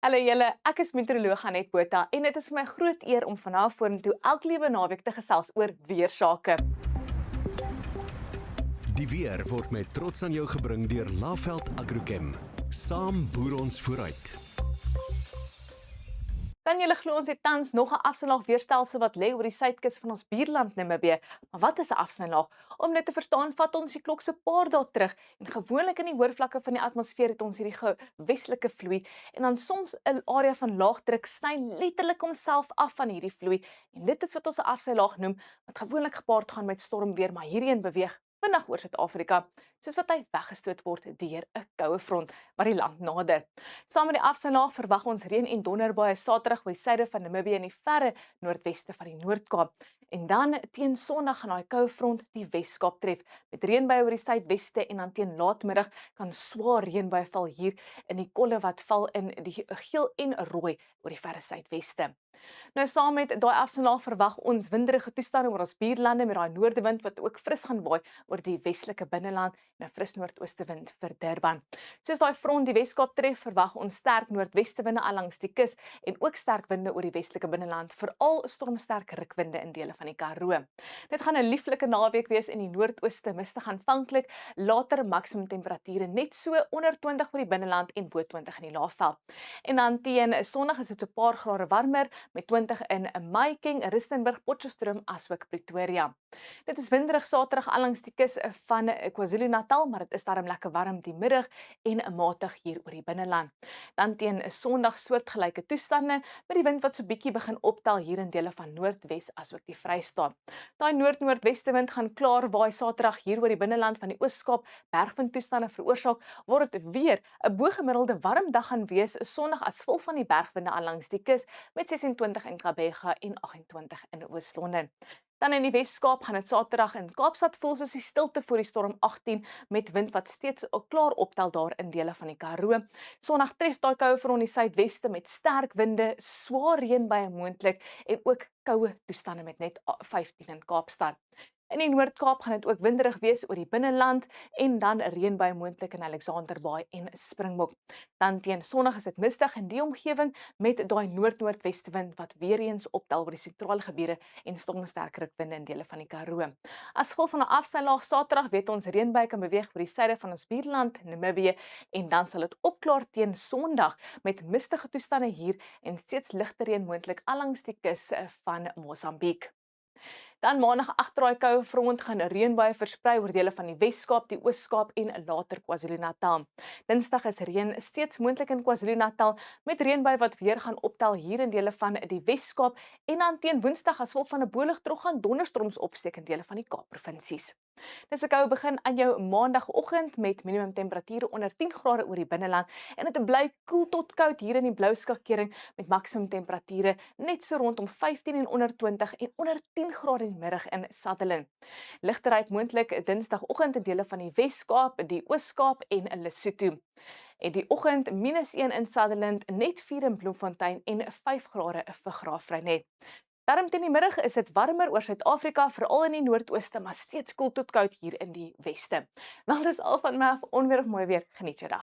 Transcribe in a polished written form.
Hallo julle, ek is meteoroloog Anet Botha en dit is vir my groot eer om vanaf vorentoe elke liewe naweek te gesels oor weersake. Die weer word met trots aan jou gebring deur Laveld Agrochem. Saam boer ons vooruit. Kan julle glo ons het tans nog 'n afsnylaag weerstelsel wat lê oor die suidkus van ons buurland Namibië. Maar wat is 'n afsnylaag? Om dit te verstaan, vat ons die klok se paar dae terug en gewoonlik in die hoërvlakke van die atmosfeer het ons hierdie gewestelike vloei en dan soms 'n area van laagdruk sny letterlik homself af van hierdie vloei en dit is wat ons 'n afsnylaag noem wat gewoonlik gepaard gaan met stormweer, maar hierheen beweeg vinnig oor Suid-Afrika, soos wat hy weggestoot word deur 'n koue front wat die land nader. Saam met die afsnylaag verwag ons reën en donderbuie Saterdag oor die suide van Namibië en die verre noordweste van die Noord-Kaap. En dan teen Sondag gaan daai koue front die Wes-Kaap tref met reënbuie oor die suidweste en dan teen laatmiddag kan swaar reënbuie val hier in die kolle wat val in die geel en rooi oor die verre suidweste. Nou saam met daai afsnylaag verwag ons winderige toestande oor ons buurlande met daai noordewind wat ook fris gaan waai oor die westelike binneland en 'n fris noordoostewind vir Durban. Soos daai front die Wes-Kaap tref, verwag ons sterk noordwestewinde al langs die kus en ook sterk winde oor die westelike binneland, veral stormsterk rukwinde in dele van die Karoo. Dit gaan 'n lieflike naweek wees in die noordooste, mistig aanvanklik, later maksimum temperature net so onder 20 oor die binneland en bo 20 in die Laagveld. En dan teen Sondag is dit so 'n paar grade warmer met 20 in Mahikeng, Rustenburg, Potchefstroom asook Pretoria. Dit is winderig Saterdag al langs die kus van KwaZulu-Natal, maar dit is darm lekker warm die middag en matig hier oor die binneland. Dan teen Sondag soortgelyke toestande met die wind wat so bietjie begin optel hier in dele van Noordwes asook die Vrystaat. Daai noord-noordwestewind gaan klaar waai Saterdag hier oor die binneland van die Oos-Kaap, bergwind toestande veroorsaak word dit weer 'n bo-gemiddelde warm dag gaan wees Sondag as gevolg van die bergwinde al langs die kus met 26 in Gqeberha en 28 in Oos-London. Dan in die Wes-Kaap gaan dit Saterdag in Kaapstad voel soos die stilte voor die storm 18 met wind wat steeds klaar optel daar in dele van die Karoo. Sondag tref daai koue front die suidweste met sterk winde, swaar reënbuie moontlik en ook koue toestande met net 15 in Kaapstad. In die Noord-Kaap gaan dit ook winderig wees oor die binneland en dan 'n reënbui moontlik in Alexanderbaai en Springbok. Dan teen Sondag is dit mistig in die omgewing met daai noord-noordwestewind wat weer eens optel oor die sentrale gebiede en stormsterk rukwinde in dele van die Karoo. As gevolg van 'n afsnylaag Saterdag weet ons reënbuie kan beweeg oor die suide van ons buurland Namibië en dan sal dit opklaar teen Sondag met mistige toestande hier en steeds ligte reën moontlik al langs die kus van Mosambiek. Dan Maandag agter daai koue front gaan reënbuie versprei oor dele van die Wes-Kaap, die Oos-Kaap en later KwaZulu-Natal. Dinsdag is reën steeds moontlik in KwaZulu-Natal met reënbuie wat weer gaan optel hier in dele van die Wes-Kaap en dan teen Woensdag as gevolg van 'n boelugdrog gaan donderstorms opsteek in dele van die Kaapprovinsies. Dis 'n koue begin aan jou Maandagoggend met minimum temperature onder 10 grade oor die binneland en dit bly koel tot koud hier in die blou skakering met maksimum temperature net so rondom 15 en onder 20 en onder 10 grade in die middag in Sutherland. Ligterheid moontlik Dinsdagoggend in dele van die Wes-Kaap, die Oos-Kaap en in Lesotho. En die oggend -1 in Sutherland, net 4 in Bloemfontein en 5 grade vir Graafrenet. Darm teen die middag is dit warmer oor Suid-Afrika, veral in die noordooste, maar steeds koel tot koud hier in die weste. Wel, dis al van my af onweer of mooi weer. Geniet jou dag.